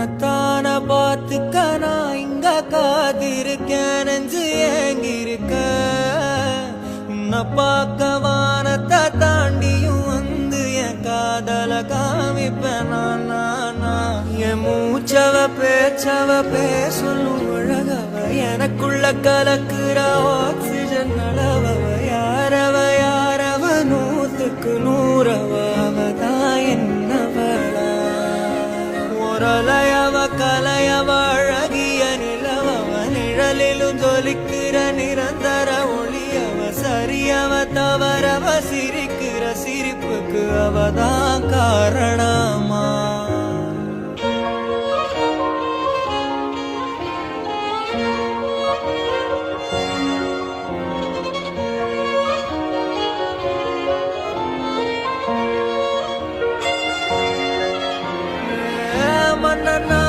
உன்னத்தான பார்த்துக்க நான் இங்க காத்திருக்கேன் நெஞ்சு ஏங்கிருக்க உன்னை பார்க்க வானத்தை தாண்டியும் வந்து என் காதல காமிப்பேன் என் மூச்சவ பேச்சவ பேசலும் அழகவ எனக்குள்ள கலக்குற ஆக்சிஜன் அளவவ யாரவ நூத்துக்கு நூறவ அவதான் என்னவளா ஒரலையவ கலையவ அழகிய நிலவவ நிழலிலும் ஜொலிக்கிற நிரந்தர ஒளியவ சரியவ தவறவ சிரிக்கிற சிரிப்புக்கு அவதான் காரணமா na na